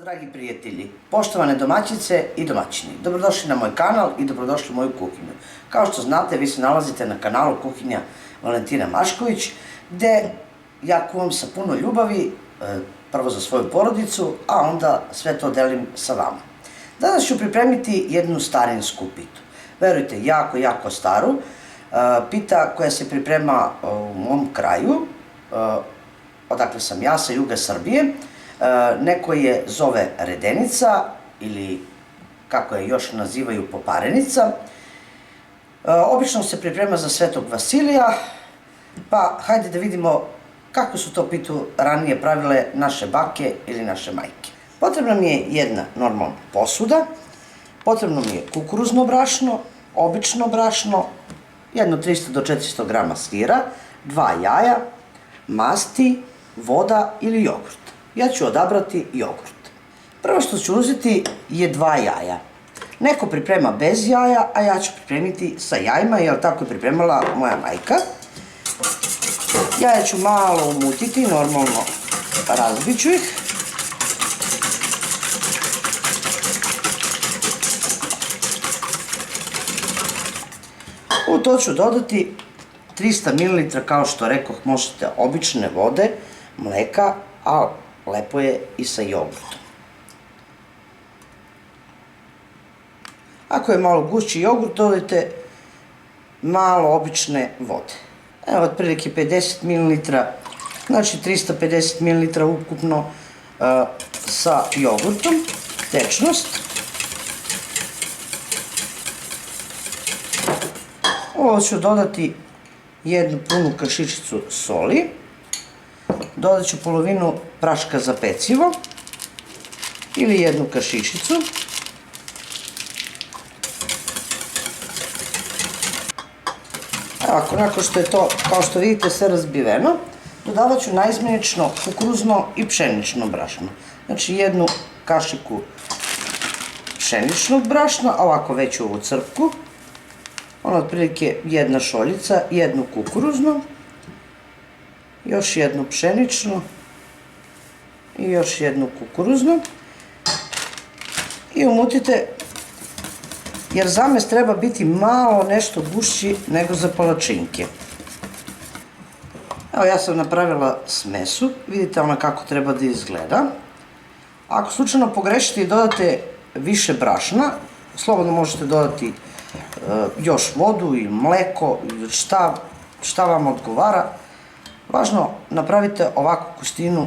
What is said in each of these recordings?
dragi prijatelji, poštovane domaćice i domaćini, dobrodošli na moj kanal i dobrodošli u moju kuhinju. Kao što znate, vi se nalazite na kanalu Kuhinja Valentina Mašković, gde ja kuvam sa puno ljubavi, prvo za svoju porodicu, a onda sve to delim sa vama. Danas ću pripremiti jednu starinsku pitu. Verujte, jako staru. Pita koja se priprema u mom kraju, odakle sam ja, sa juga Srbije. Neko je zove redenica ili kako je još nazivaju poparenica. Obično se priprema za Svetog Vasilija, pa hajde da vidimo kako su to pitu ranije pravile naše bake ili naše majke. Potrebna mi je jedna normalna posuda, potrebno mi je kukuruzno brašno, obično brašno, jedno 300 do 400 grama sira, 2 jaja, masti, voda ili jogurt. Ja ću odabrati jogurt. Prvo što ću uzeti je 2 jaja. Neko priprema bez jaja, a ja ću pripremiti sa jajima, jer tako je pripremala moja majka. Jaja ću malo umutiti, normalno razbit ću ih. U to ću dodati 300 ml, kao što rekoh, možete obične vode, mleka, a lepo je i sa jogurtom. Ako je malo gušći jogurt, dodajte malo obične vode. Evo, otprilike 50 ml, znači 350 ml ukupno sa jogurtom, tečnost. Ovo ću dodati jednu punu kašičicu soli. Dodat ću polovinu praška za pecivo ili jednu kašičicu. Ovako, nakon što je to, kao što vidite, sve razbiveno, dodavat ću naizmenično kukuruzno i pšenično brašno. Znači jednu kašiku pšeničnog brašna, ovako veću ovu crpku, ono otprilike jedna šoljica, jednu kukuruznu, još jednu pšeničnu i još jednu kukuruznu i umutite, jer zamес treba biti malo nešto gušći nego za palačinke. Evo, ja sam napravila smesu, vidite ona kako treba da izgleda. Ako slučajno pogrešite i dodate više brašna, slobodno možete dodati još vodu ili mleko, šta vam odgovara. Važno, napravite ovakvu gustinu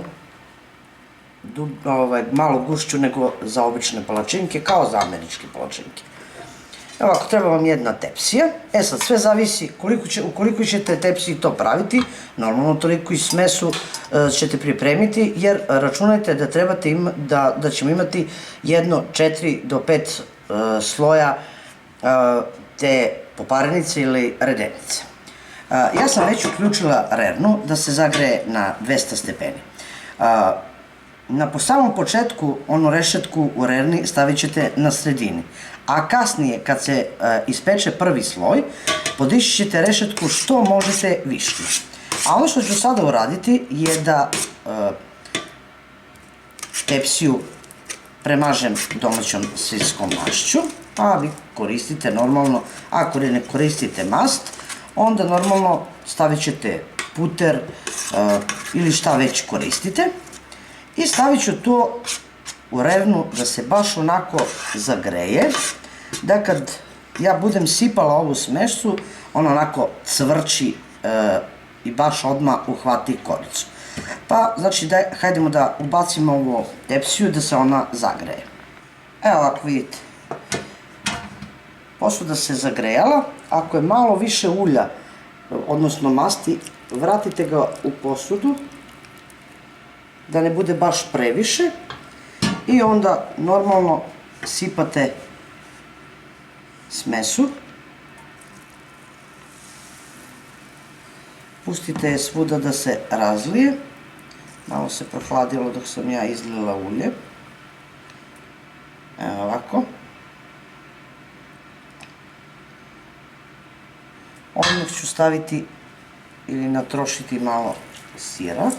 malo gušću nego za obične palačinke, kao za američke palačinke. Evo, ako treba vam jedna tepsija. Sad, sve zavisi u koliko ćete tepsiji to praviti. Normalno, toliko i smesu ćete pripremiti, jer računajte da ćemo imati jedno 4 do 5 sloja te poparenice ili redenice. Ja sam već uključila rernu da se zagreje na 200 stepeni. Po samom početku onu rešetku u rerni stavit ćete na sredini, a kasnije kad se ispeče prvi sloj, podići ćete rešetku što možete više. A ono što ću sada uraditi je da tepsiju premažem domaćom svinjskom mašću, a vi koristite normalno, ako ne koristite mast, onda normalno stavit ćete puter ili šta već koristite i stavit ću to u rernu da se baš onako zagreje, da kad ja budem sipala ovu smesu, ona onako cvrči i baš odmah uhvati koricu. Pa, znači, hajdemo da ubacimo ovu tepsiju da se ona zagreje. Evo, ako vidite, posuda se zagrejala. Ako je malo više ulja, odnosno masti, vratite ga u posudu, da ne bude baš previše, i onda normalno sipate smesu. Pustite je svuda da se razlije. Malo se prohladilo dok sam ja izlila ulje. Evo ovako. Odmah ću staviti ili natrošiti malo sira.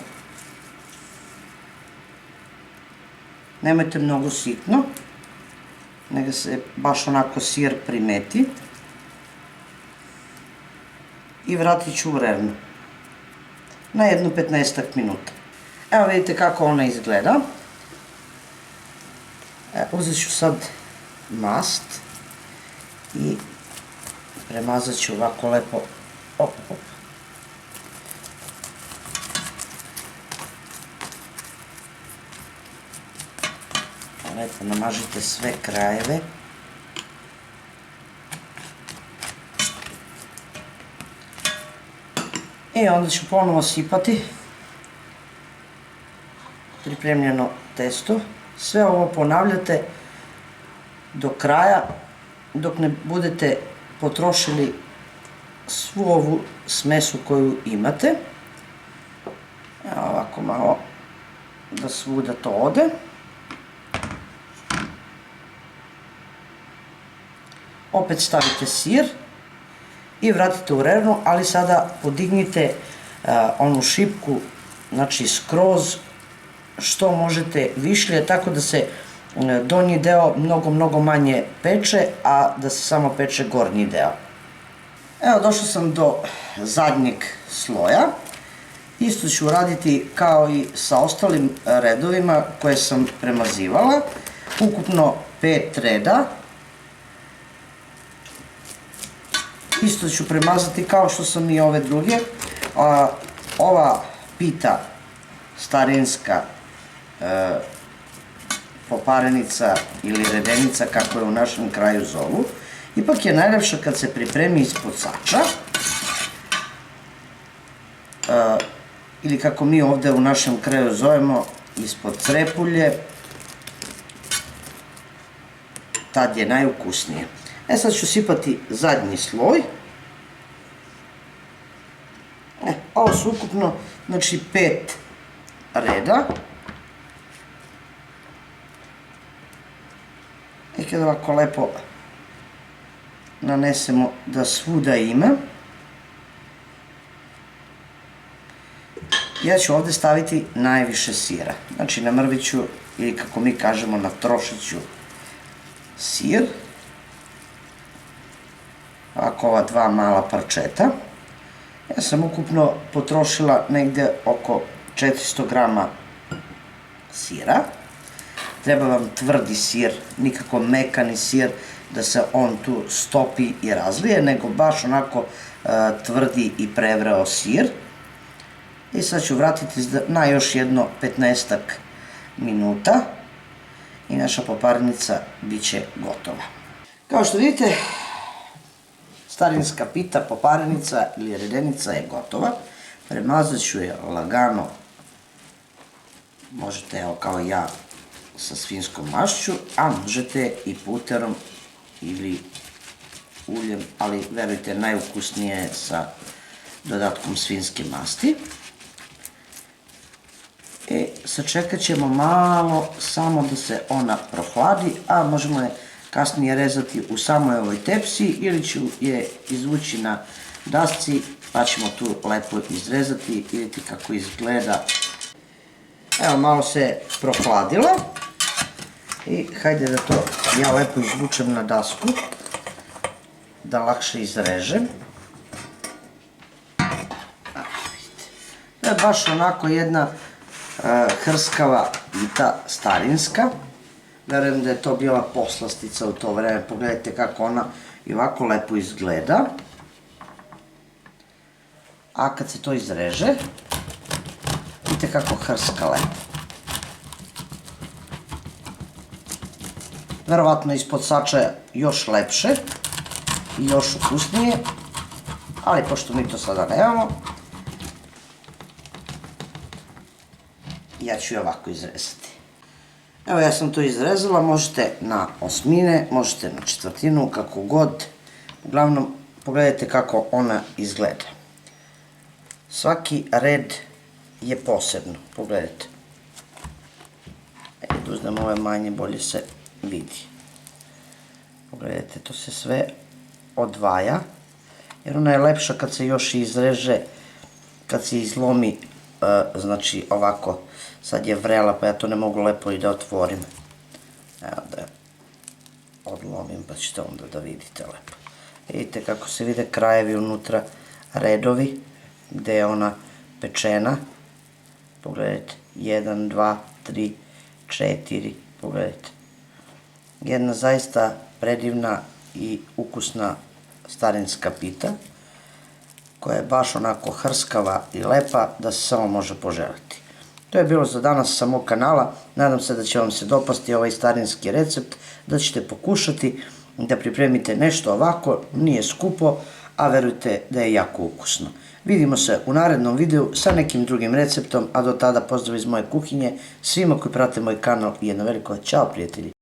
Nemojte mnogo sitno, nego se baš onako sir primeti. I vratit ću u vrevnu na jedno 15 minuta. Evo vidite kako ona izgleda. Uzet ću sad mast i premazat ću ovako lepo. Op, op. Lepo namažite sve krajeve. I onda ću ponovo sipati pripremljeno testo. Sve ovo ponavljate do kraja, dok ne budete potrošili svu ovu smesu koju imate. Evo ovako malo da svuda to ode. Opet stavite sir i vratite u vrevnu, ali sada podignite onu šipku, znači skroz što možete višlje, tako da se donji deo mnogo manje peče, a da se samo peče gornji deo. Evo, došla sam do zadnjeg sloja. Isto ću uraditi kao i sa ostalim redovima koje sam premazivala. Ukupno 5 reda. Isto ću premazati kao što sam i ove druge. Ova pita starinska poparenica ili redenica, kako je u našem kraju zovu, ipak je najlepša kad se pripremi ispod sača, ili kako mi ovde u našem kraju zovemo ispod crepulje, tad je najukusnije. Sad ću sipati zadnji sloj. Ovo su ukupno, znači 5 reda. I kada ovako lepo nanesemo da svuda ima, ja ću ovde staviti najviše sira. Znači namrvit ću, ili kako mi kažemo, natrošit ću sir. Ovako ova 2 mala parčeta. Ja sam ukupno potrošila negde oko 400 grama sira. Treba vam tvrdi sir, nikako mekani sir da se on tu stopi i razlije, nego baš onako tvrdi i prevreo sir. I sad ću vratiti na još jedno 15 minuta i naša poparenica bit će gotova. Kao što vidite, starinska pita poparenica ili redenica je gotova. Premazat ću je lagano, možete evo kao ja sa svinjskom mašću, a možete i puterom ili uljem, ali verujte, najukusnije je sa dodatkom svinjske masti. I sačekat ćemo malo samo da se ona prohladi, a možemo je kasnije rezati u samoj ovoj tepsi ili ću je izvući na dasci pa ćemo tu lepo izrezati i vidjeti kako izgleda. Evo, malo se prohladila i hajde da to ja lepo izvučem na dasku da lakše izrežem. To je baš onako jedna hrskava pita starinska. Verujem da je to bila poslastica u to vreme. Pogledajte kako ona i ovako lepo izgleda. A kad se to izreže, vidite kako hrska lepo. Verovatno ispod sača još lepše i još ukusnije, ali pošto mi to sada nemamo, ja ću je ovako izrezati. Evo, ja sam to izrezala, možete na osmine, možete na četvrtinu, kako god. Uglavnom, pogledajte kako ona izgleda. Svaki red je posebno, pogledajte. Da uzmem ove manje, bolje se vidi. Pogledajte, to se sve odvaja, jer ona je lepša kad se još izreže, kad se izlomi znači ovako, sad je vrela pa ja to ne mogu lepo i da otvorim. Evo da odlomim pa ćete onda da vidite lepo. Vidite kako se vide krajevi unutra, redovi, gde je ona pečena. Pogledajte, 1, 2, 3, 4, pogledajte. Jedna zaista predivna i ukusna starinska pita, koja je baš onako hrskava i lepa da se samo može poželiti. To je bilo za danas sa mog kanala, nadam se da će vam se dopasti ovaj starinski recept, da ćete pokušati da pripremite nešto ovako, nije skupo, a verujte da je jako ukusno. Vidimo se u narednom videu sa nekim drugim receptom, a do tada pozdrav iz moje kuhinje, svima koji prate moj kanal i jedno veliko ćao prijatelji.